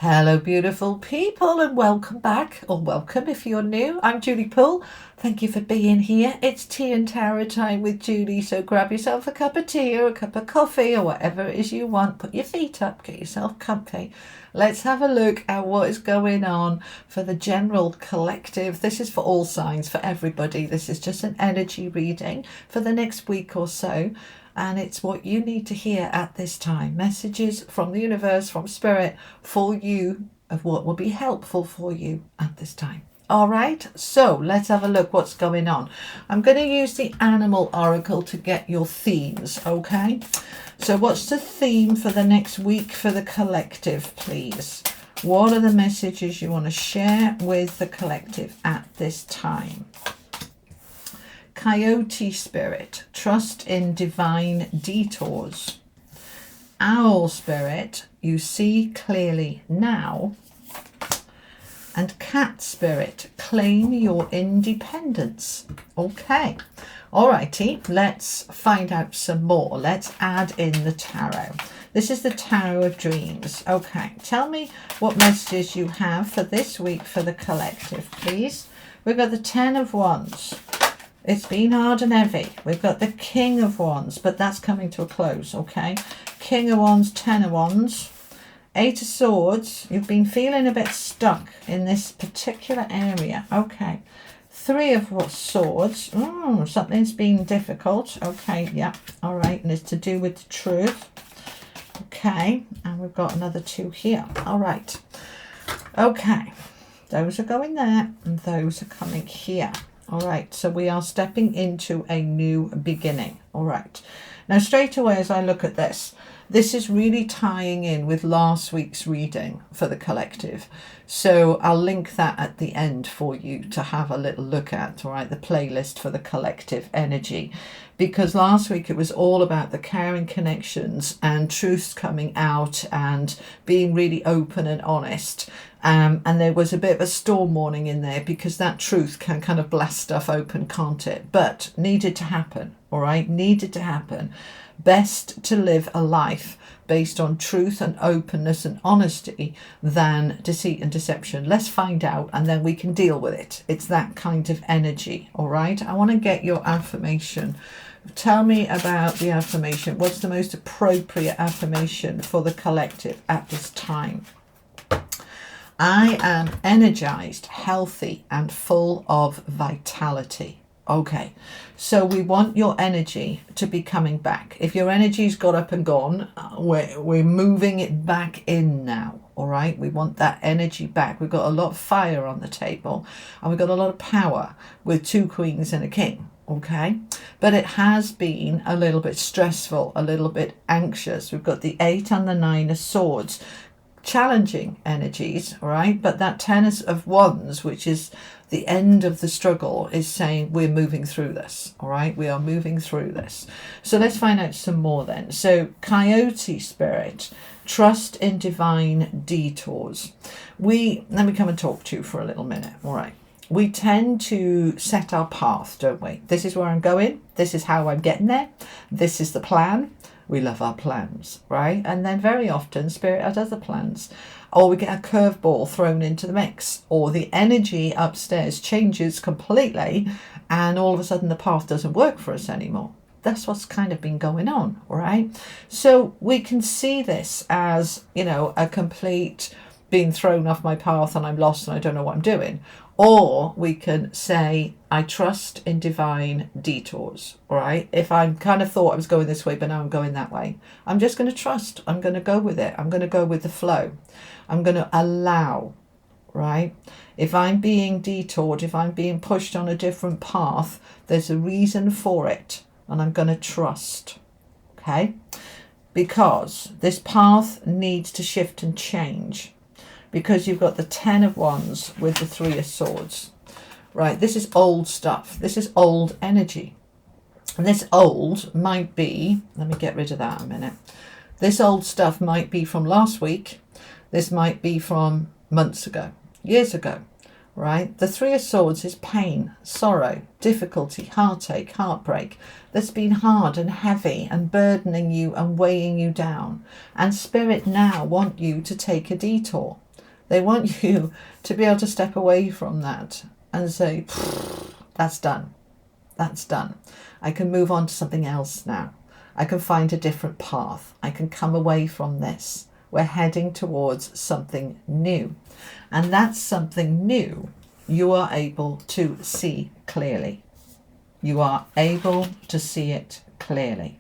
Hello, beautiful people, and welcome back, or welcome if you're new. I'm Julie Poole. Thank you for being here. It's tea and tarot time with Julie, so grab yourself a cup of tea or a cup of coffee or whatever it is you want. Put your feet up, get yourself comfy. Let's have a look at what is going on for the general collective. This is for all signs, for everybody. This is just an energy reading for the next week or so. And it's what you need to hear at this time. Messages from the universe, from spirit, for you, of what will be helpful for you at this time. All right, so let's have a look what's going on. I'm going to use the animal oracle to get your themes, okay? So what's the theme for the next week for the collective, please? What are the messages you want to share with the collective at this time? Coyote spirit, trust in divine detours. Owl spirit, you see clearly now. And cat spirit, claim your independence. Okay, alrighty, let's find out some more. Let's add in the tarot. This is the Tarot of Dreams. Okay, tell me what messages you have for this week for the collective, please. We've got the 10 of Wands. It's been hard and heavy. We've got the King of Wands, but that's coming to a close, okay? King of Wands, 10 of Wands, 8 of Swords. You've been feeling a bit stuck in this particular area, okay? 3 of Swords. Something's been difficult. Okay, yeah, all right, and it's to do with the truth. Okay, and we've got another 2 here. All right, okay. Those are going there, and those are coming here. All right, so we are stepping into a new beginning. All right, now straight away as I look at this is really tying in with last week's reading for the collective. So I'll link that at the end for you to have a little look at, all right, the playlist for the collective energy. Because last week it was all about the caring connections and truths coming out and being really open and honest. And there was a bit of a storm warning in there because that truth can kind of blast stuff open, can't it? But needed to happen, all right? Needed to happen. Best to live a life based on truth and openness and honesty than deceit and deception. Let's find out and then we can deal with it. It's that kind of energy, all right? I want to get your affirmation. Tell me about the affirmation. What's the most appropriate affirmation for the collective at this time? I am energized, healthy, and full of vitality. Okay, so we want your energy to be coming back. If your energy's got up and gone, we're moving it back in now. All right, we want that energy back. We've got a lot of fire on the table, and we've got a lot of power with 2 queens and a king. Okay, but it has been a little bit stressful, a little bit anxious. We've got the 8 and the 9 of Swords. Challenging energies, all right, but that 10 of Wands, which is the end of the struggle, is saying we're moving through this, all right, we are moving through this. So let's find out some more then. So coyote spirit, trust in divine detours. Let me come and talk to you for a little minute. All right, we tend to set our path, don't we? This is where I'm going, this is how I'm getting there, this is the plan. We love our plans, right? And then very often spirit has other plans, or we get a curveball thrown into the mix, or the energy upstairs changes completely and all of a sudden the path doesn't work for us anymore. That's what's kind of been going on, right? So we can see this as, you know, a complete being thrown off my path and I'm lost and I don't know what I'm doing. Or we can say, I trust in divine detours, all right? If I kind of thought I was going this way, but now I'm going that way, I'm just going to trust. I'm going to go with it. I'm going to go with the flow. I'm going to allow, right? If I'm being detoured, if I'm being pushed on a different path, there's a reason for it. And I'm going to trust, okay? Because this path needs to shift and change. Because you've got the 10 of Wands with the 3 of Swords, right? This is old stuff. This is old energy. And this old might be, let me get rid of that a minute. This old stuff might be from last week. This might be from months ago, years ago, right? The 3 of Swords is pain, sorrow, difficulty, heartache, heartbreak. That's been hard and heavy and burdening you and weighing you down. And spirit now want you to take a detour. They want you to be able to step away from that and say, that's done. That's done. I can move on to something else now. I can find a different path. I can come away from this. We're heading towards something new. And that's something new you are able to see clearly. You are able to see it clearly.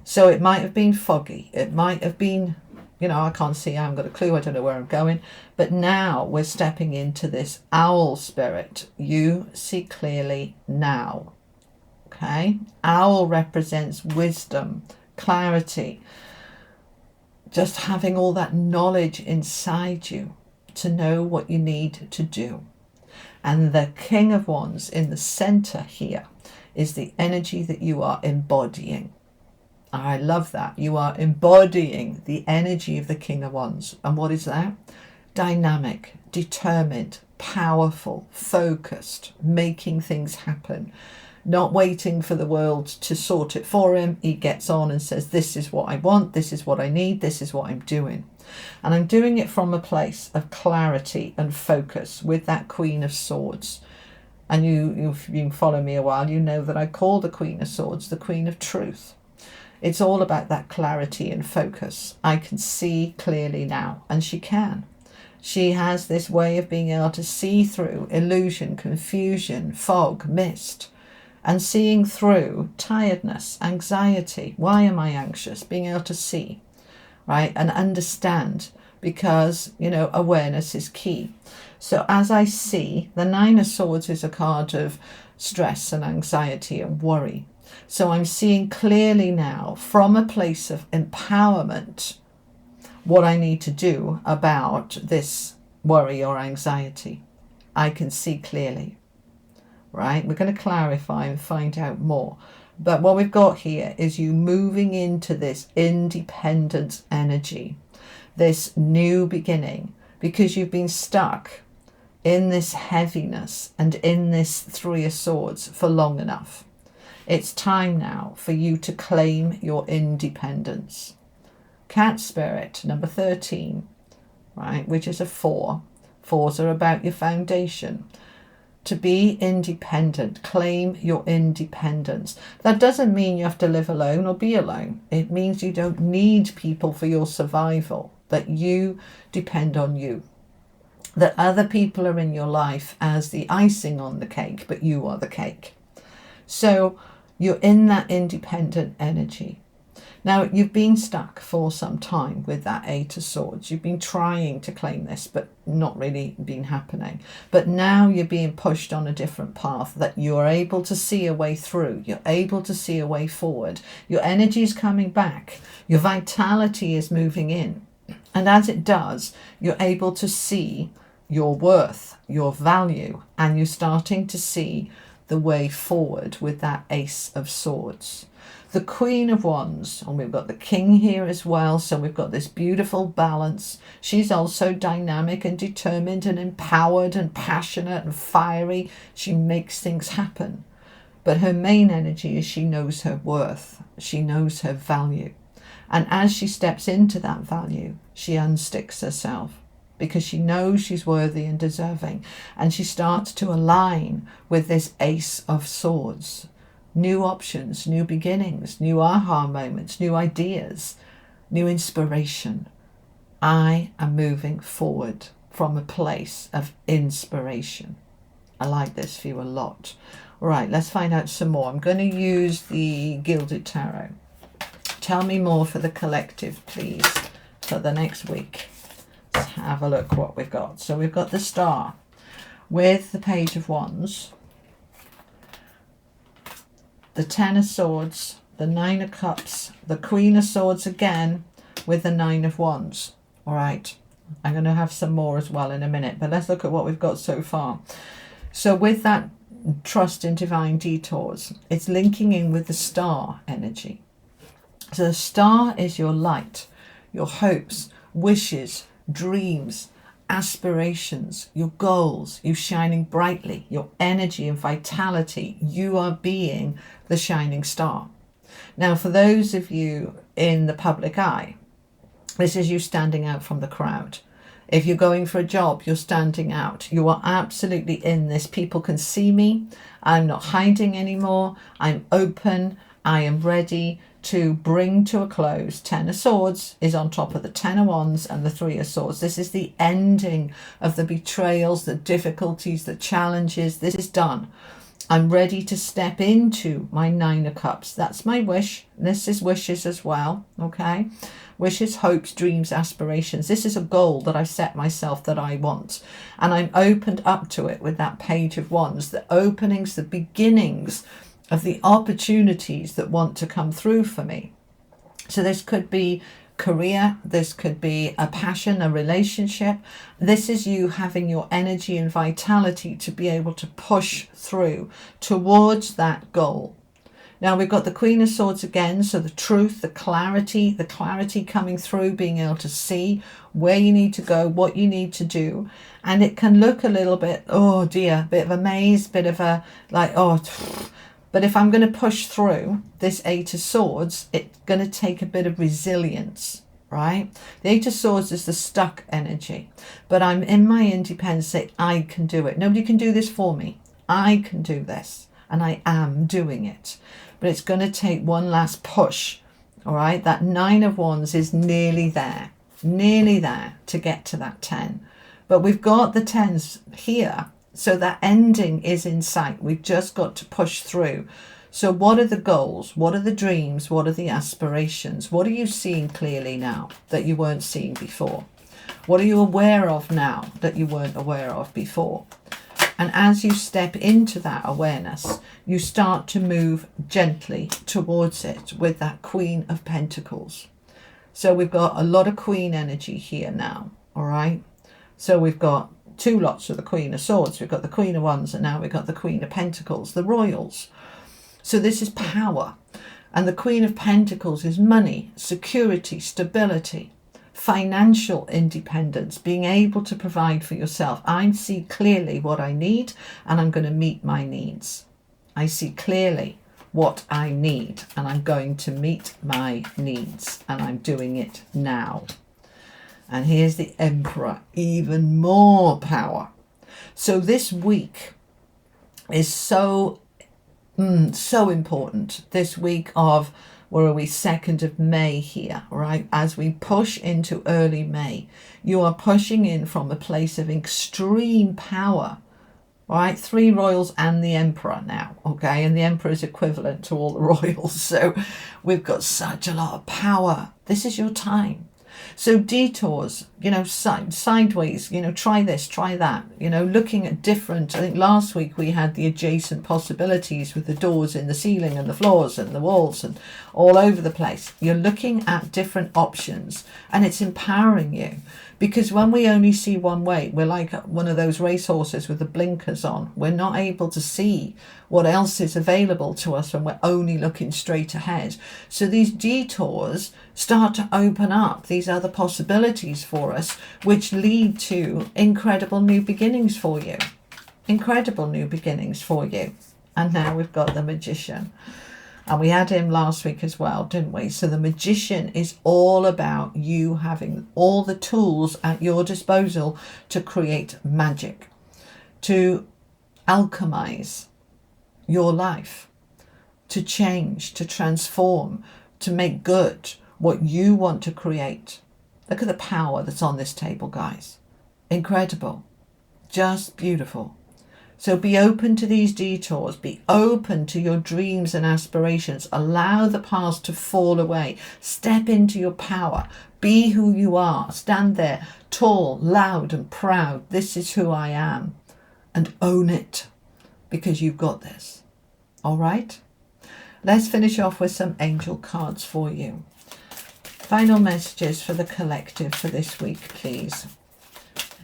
So it might have been foggy. It might have been, I can't see, I haven't got a clue, I don't know where I'm going. But now we're stepping into this owl spirit. You see clearly now. Okay? Owl represents wisdom, clarity, just having all that knowledge inside you to know what you need to do. And the King of Wands in the center here is the energy that you are embodying. I love that. You are embodying the energy of the King of Wands. And what is that? Dynamic, determined, powerful, focused, making things happen. Not waiting for the world to sort it for him. He gets on and says, this is what I want, this is what I need, this is what I'm doing. And I'm doing it from a place of clarity and focus with that Queen of Swords. And if you follow me a while, you know that I call the Queen of Swords the Queen of Truth. It's all about that clarity and focus. I can see clearly now, and she can. She has this way of being able to see through illusion, confusion, fog, mist, and seeing through tiredness, anxiety. Why am I anxious? Being able to see, right, and understand, because, awareness is key. So as I see, the Nine of Swords is a card of stress and anxiety and worry. So I'm seeing clearly now from a place of empowerment what I need to do about this worry or anxiety. I can see clearly, right? We're going to clarify and find out more. But what we've got here is you moving into this independent energy, this new beginning, because you've been stuck in this heaviness and in this Three of Swords for long enough. It's time now for you to claim your independence. Cat spirit, number 13, right, which is a 4. 4s are about your foundation. To be independent, claim your independence. That doesn't mean you have to live alone or be alone. It means you don't need people for your survival, that you depend on you. That other people are in your life as the icing on the cake, but you are the cake. So you're in that independent energy. Now, you've been stuck for some time with that Eight of Swords. You've been trying to claim this, but not really been happening. But now you're being pushed on a different path that you're able to see a way through. You're able to see a way forward. Your energy is coming back. Your vitality is moving in. And as it does, you're able to see your worth, your value, and you're starting to see the way forward with that Ace of Swords. The Queen of Wands, and we've got the King here as well, so we've got this beautiful balance. She's also dynamic and determined and empowered and passionate and fiery. She makes things happen. But her main energy is she knows her worth. She knows her value. And as she steps into that value, she unsticks herself, because she knows she's worthy and deserving. And she starts to align with this Ace of Swords. New options, new beginnings, new aha moments, new ideas, new inspiration. I am moving forward from a place of inspiration. I like this for you a lot. All right, let's find out some more. I'm going to use the Gilded Tarot. Tell me more for the collective, please, for the next week. Let's have a look what we've got. So we've got the Star with the Page of Wands, the Ten of Swords, the Nine of Cups, the Queen of Swords again with the Nine of Wands. All right, I'm going to have some more as well in a minute, but let's look at what we've got so far. So with that trust in divine detours, it's linking in with the Star energy. So the Star is your light, your hopes, wishes, dreams, aspirations, your goals, you shining brightly, your energy and vitality. You are being the shining star. Now, for those of you in the public eye, this is you standing out from the crowd. If you're going for a job, you're standing out. You are absolutely in this. People can see me. I'm not hiding anymore. I'm open. I am ready to bring to a close. 10 of Swords is on top of the 10 of Wands and the 3 of Swords. This is the ending of the betrayals, the difficulties, the challenges. This is done. I'm ready to step into my 9 of Cups. That's my wish. This is wishes as well, okay? Wishes, hopes, dreams, aspirations. This is a goal that I set myself that I want. And I'm opened up to it with that Page of Wands. The openings, the beginnings of the opportunities that want to come through for me. So this could be career, this could be a passion, a relationship. This is you having your energy and vitality to be able to push through towards that goal. Now we've got the Queen of Swords again, so the truth, the clarity coming through, being able to see where you need to go, what you need to do. And it can look a little bit, oh dear, bit of a maze, bit of a like, oh. But if I'm going to push through this 8 of Swords, it's going to take a bit of resilience, right? The 8 of Swords is the stuck energy. But I'm in my independence, say, I can do it. Nobody can do this for me. I can do this. And I am doing it. But it's going to take one last push, all right? That 9 of Wands is nearly there to get to that 10. But we've got the 10s here. So that ending is in sight. We've just got to push through. So what are the goals? What are the dreams? What are the aspirations? What are you seeing clearly now that you weren't seeing before? What are you aware of now that you weren't aware of before? And as you step into that awareness, you start to move gently towards it with that Queen of Pentacles. So we've got a lot of Queen energy here now, all right? So we've got 2 lots of the Queen of Swords. We've got the Queen of Wands, and now we've got the Queen of Pentacles, the royals. So this is power. And the Queen of Pentacles is money, security, stability, financial independence, being able to provide for yourself. I see clearly what I need, and I'm going to meet my needs. I see clearly what I need, and I'm going to meet my needs, and I'm doing it now. And here's the Emperor, even more power. So this week is so important. This week of, where are we, 2nd of May here, right? As we push into early May, you are pushing in from a place of extreme power, right? 3 royals and the Emperor now, okay? And the Emperor is equivalent to all the royals. So we've got such a lot of power. This is your time. So detours, sideways, try this, try that, looking at different. I think last week we had the adjacent possibilities with the doors in the ceiling and the floors and the walls and all over the place. You're looking at different options, and it's empowering you. Because when we only see one way, we're like one of those racehorses with the blinkers on. We're not able to see what else is available to us when we're only looking straight ahead. So these detours start to open up these other possibilities for us, which lead to incredible new beginnings for you. Incredible new beginnings for you. And now we've got the Magician. And we had him last week as well, didn't we? So the Magician is all about you having all the tools at your disposal to create magic, to alchemize your life, to change, to transform, to make good what you want to create. Look at the power that's on this table, guys. Incredible. Just beautiful. So be open to these detours. Be open to your dreams and aspirations. Allow the past to fall away. Step into your power. Be who you are. Stand there, tall, loud and proud. This is who I am. And own it, because you've got this. All right? Let's finish off with some angel cards for you. Final messages for the collective for this week, please.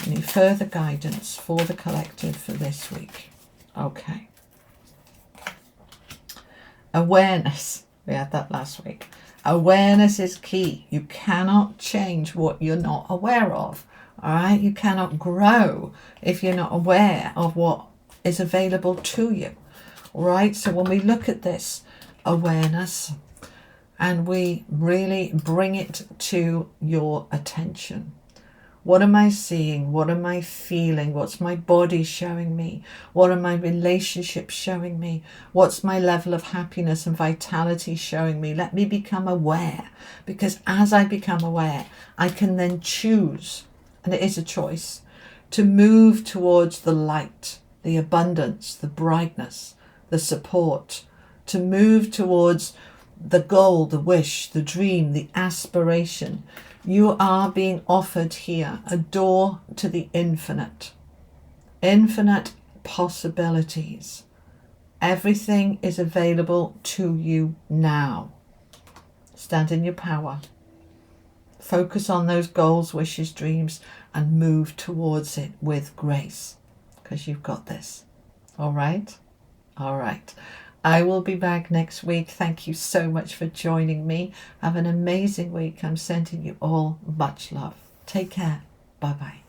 Any further guidance for the collective for this week? Okay. Awareness. We had that last week. Awareness is key. You cannot change what you're not aware of. All right? You cannot grow if you're not aware of what is available to you. All right? So when we look at this awareness and we really bring it to your attention, What am I seeing? What am I feeling? What's my body showing me? What are my relationships showing me? What's my level of happiness and vitality showing me? Let me become aware, because as I become aware, I can then choose, and it is a choice, to move towards the light, the abundance, the brightness, the support, to move towards the goal, the wish, the dream, the aspiration. You are being offered here a door to the infinite. Infinite possibilities. Everything is available to you now. Stand in your power. Focus on those goals, wishes, dreams, and move towards it with grace, because you've got this. All right? All right. I will be back next week. Thank you so much for joining me. Have an amazing week. I'm sending you all much love. Take care. Bye-bye.